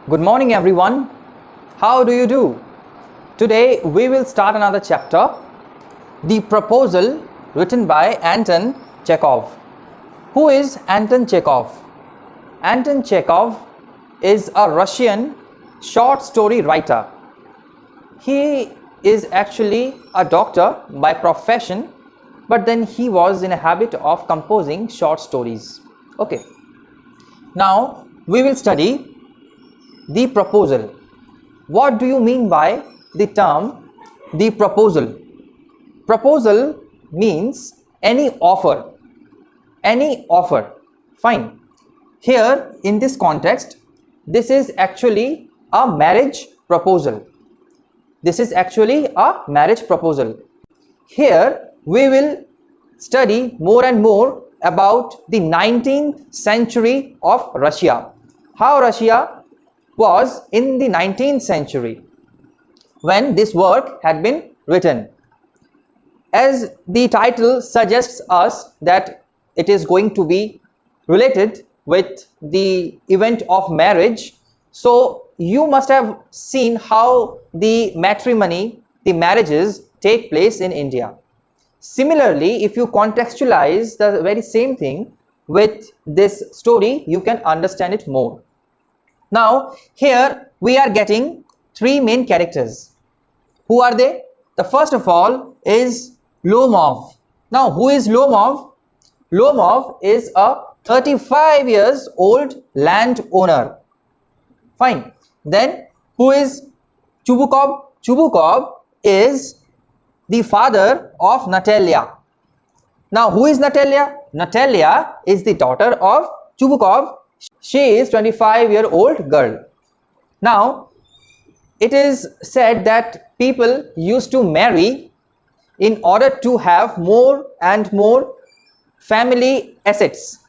Good morning, everyone. How do you do? Today we will start another chapter, The Proposal, written by Anton Chekhov. Who is Anton Chekhov? Anton Chekhov is a Russian short story writer. He is actually a doctor by profession, but then he was in a habit of composing short stories. Okay. Now we will study the proposal. What do you mean by the term the proposal? Proposal means any offer. Any offer. Fine. Here in this context, this is actually a marriage proposal. This is actually a marriage proposal. Here we will study more and more about the 19th century of Russia. How Russia was in the 19th century when this work had been written. As the title suggests us that it is going to be related with the event of marriage, so you must have seen how the matrimony, the marriages take place in India. Similarly, if you contextualize the very same thing with this story, you can understand it more. Now, here we are getting three main characters. Who are they? The first of all is Lomov. Now, who is Lomov? Lomov is a 35 years old landowner. Fine. Then, who is Chubukov? Chubukov is the father of Natalia. Now, who is Natalia? Natalia is the daughter of Chubukov. She is 25-year-old girl. Now, it is said that people used to marry in order to have more and more family assets,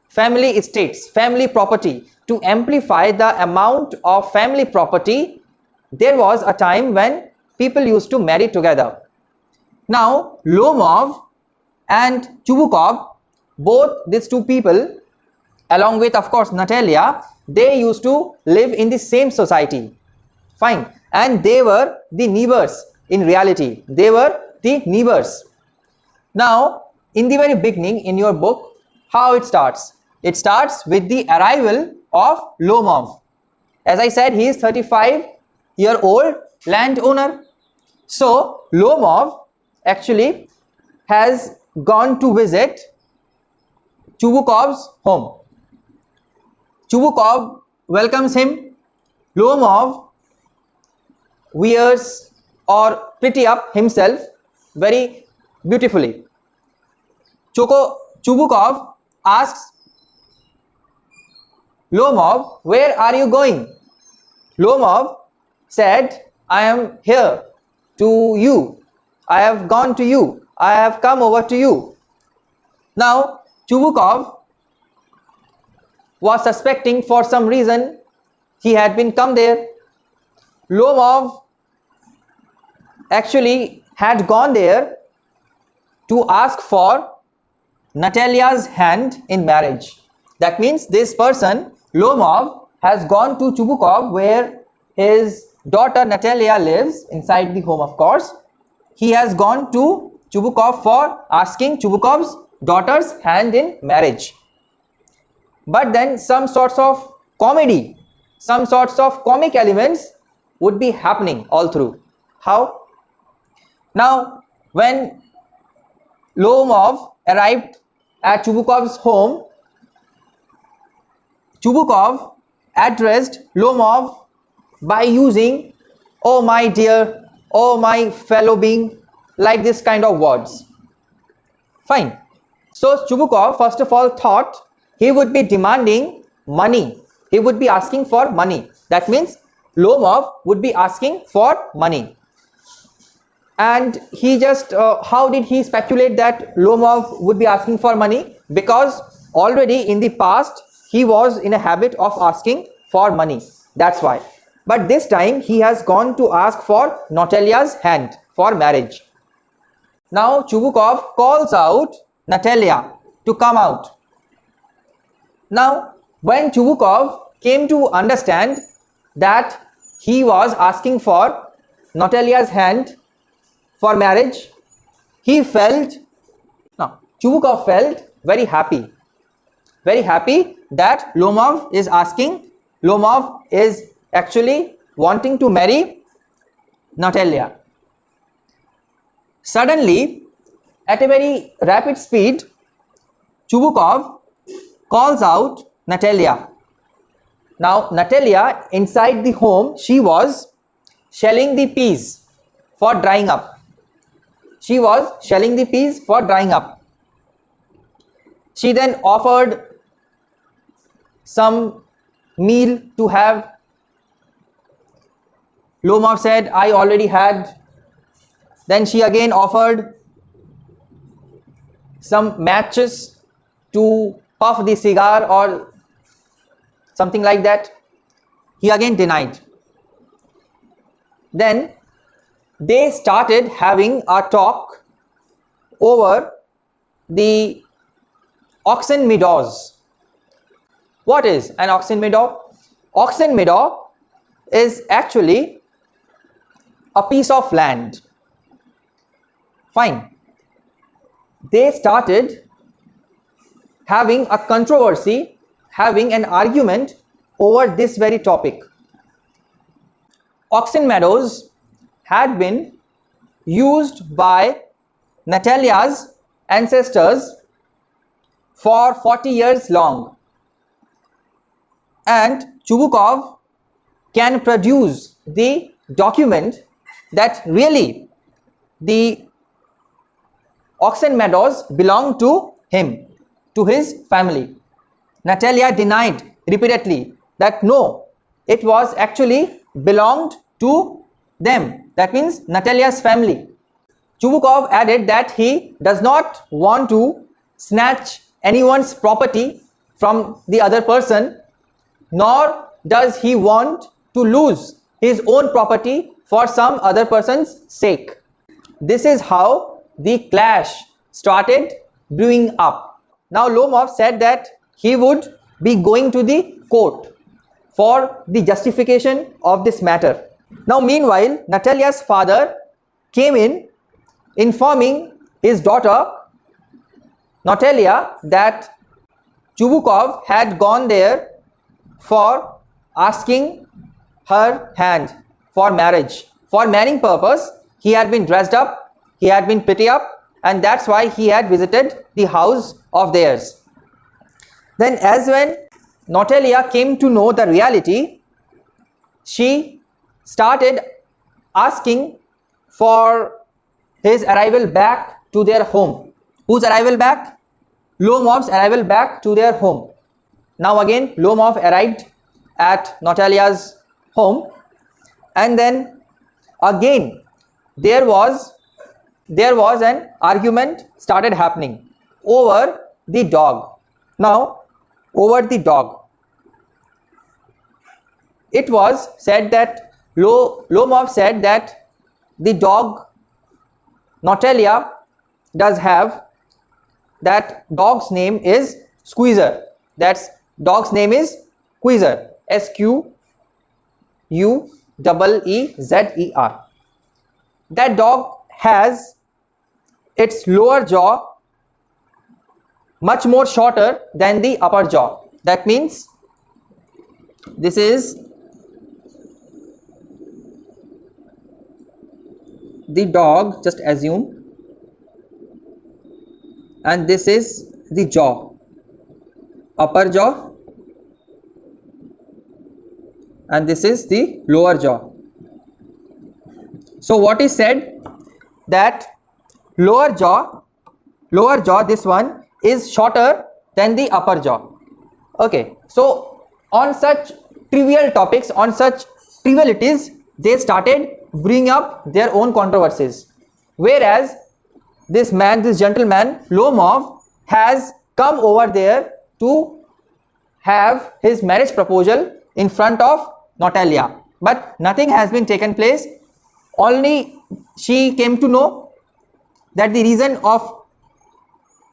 family estates, family property. To amplify the amount of family property, there was a time when people used to marry together. Now, Lomov and Chubukov, both these two people, along with of course Natalia, they used to live in the same society. Fine. And they were the neighbors in reality. They were the neighbors. Now, in the very beginning in your book, how it starts? It starts with the arrival of Lomov. As I said, he is 35-year-old landowner. So, Lomov actually has gone to visit Chubukov's home. Chubukov welcomes him. Lomov wears or pretty up himself very beautifully. Chubukov asks Lomov, where are you going? Lomov said, I am here to you. I have gone to you. I have come over to you. Now, Chubukov was suspecting for some reason he had been come there. Lomov actually had gone there to ask for Natalia's hand in marriage. That means this person, Lomov, has gone to Chubukov where his daughter Natalia lives, inside the home of course. He has gone to Chubukov for asking Chubukov's daughter's hand in marriage. But then some sorts of comedy, some sorts of comic elements would be happening all through. How? Now, when Lomov arrived at Chubukov's home, Chubukov addressed Lomov by using, oh my dear, oh my fellow being, like this kind of words. Fine. So Chubukov first of all thought he would be demanding money. He would be asking for money. That means Lomov would be asking for money. And he just, how did he speculate that Lomov would be asking for money? Because already in the past, he was in a habit of asking for money. That's why. But this time, he has gone to ask for Natalia's hand for marriage. Now, Chubukov calls out Natalia to come out. Now, when Chubukov came to understand that he was asking for Natalia's hand for marriage, he felt, no, Chubukov felt very happy that Lomov is actually wanting to marry Natalia. Suddenly, at a very rapid speed, Chubukov calls out Natalia. Now, Natalia, inside the home, she was shelling the peas for drying up. She then offered some meal to have. Lomov said, I already had. Then she again offered some matches to puff the cigar or something like that. He again denied. Then they started having a talk over the oxen meadows. What is an oxen meadow? Oxen meadow is actually a piece of land. Fine. They started having a controversy, having an argument over this very topic. Oxen meadows had been used by Natalia's ancestors for 40 years long, and Chubukov can produce the document that really the oxen meadows belong to him, to his family. Natalia denied repeatedly that no, it was actually belonged to them. That means Natalia's family. Chubukov added that he does not want to snatch anyone's property from the other person, nor does he want to lose his own property for some other person's sake. This is how the clash started brewing up. Now Lomov said that he would be going to the court for the justification of this matter. Now meanwhile, Natalia's father came in informing his daughter Natalia that Chubukov had gone there for asking her hand for marriage. For marrying purpose, he had been dressed up, he had been pretty up, and that's why he had visited the house of theirs. Then as when Natalia came to know the reality, she started asking for his arrival back to their home. Whose arrival back? Lomov's arrival back to their home. Now again Lomov arrived at Natalia's home, and then again there was an argument started happening over the dog. Now over the dog, it was said that Lomov said that the dog Natalia does have, that dog's name is Squeezer. That's dog's name is Squeezer. Squeezer. That dog has its lower jaw much more shorter than the upper jaw. That means this is the dog, just assume, and this is the jaw, upper jaw, and this is the lower jaw. So what is said, that lower jaw, this one is shorter than the upper jaw. Okay, so on such trivial topics, on such trivialities, they started bringing up their own controversies. Whereas this gentleman Lomov has come over there to have his marriage proposal in front of Natalia, but nothing has been taken place. Only she came to know that the reason of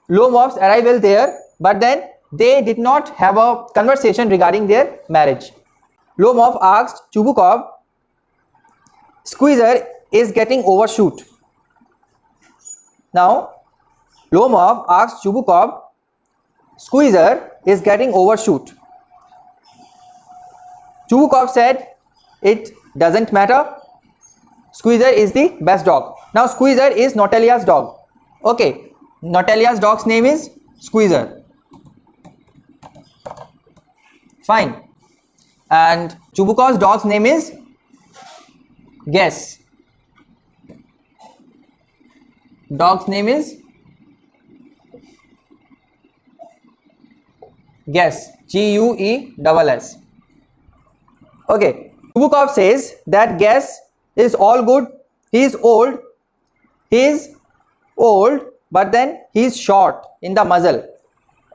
Lomov's arrival there, but then they did not have a conversation regarding their marriage. Lomov asked Chubukov, Squeezer is getting overshoot. Now, Lomov asked Chubukov, Squeezer is getting overshoot. Chubukov said, it doesn't matter. Squeezer is the best dog. Now, Squeezer is Natalia's dog. Okay, Natalia's dog's name is Squeezer. Fine. And Chubukov's dog's name is Guess. Dog's name is Guess. Guess. Okay. Chubukov says that Guess is all good. He is old. He is old, but then he is short in the muzzle.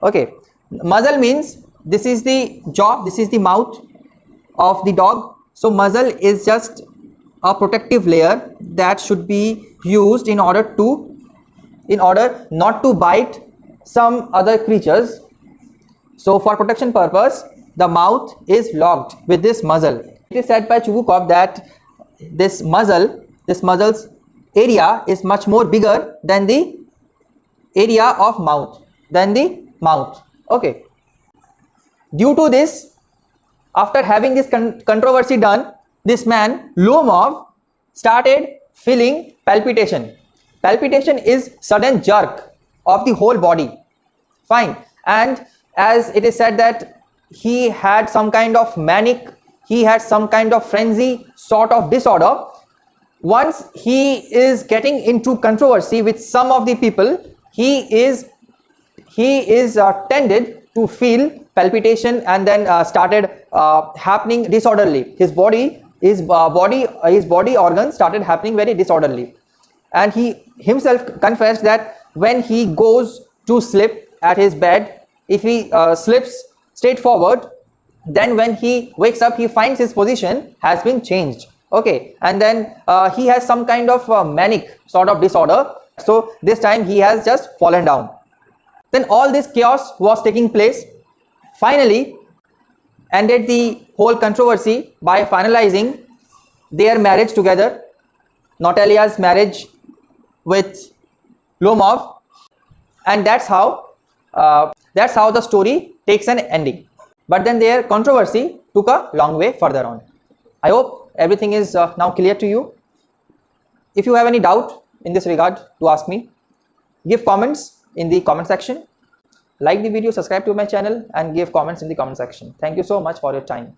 Okay. Muzzle means this is the jaw, this is the mouth of the dog. So muzzle is just a protective layer that should be used in order not to bite some other creatures. So for protection purpose, the mouth is locked with this muzzle. It is said by Chubukov that this muzzle's area is much more bigger than the area of mouth, Okay. Due to this, after having this controversy done, this man Lomov started feeling palpitation. Palpitation is sudden jerk of the whole body. Fine. And as it is said that he had some kind of frenzy sort of disorder. Once he is getting into controversy with some of the people, he is tended to feel palpitation and then started happening disorderly. His body organs started happening very disorderly, and he himself confessed that when he goes to sleep at his bed, if he slips straight forward, then when he wakes up, he finds his position has been changed. Okay, and then he has some kind of manic sort of disorder. So this time he has just fallen down. Then all this chaos was taking place. Finally, ended the whole controversy by finalizing their marriage together, Natalia's marriage with Lomov, and that's how the story takes an ending. But then their controversy took a long way further on. I hope everything is now clear to you. If you have any doubt in this regard, to ask me, give comments in the comment section. Like the video, subscribe to my channel, and give comments in the comment section. Thank you so much for your time.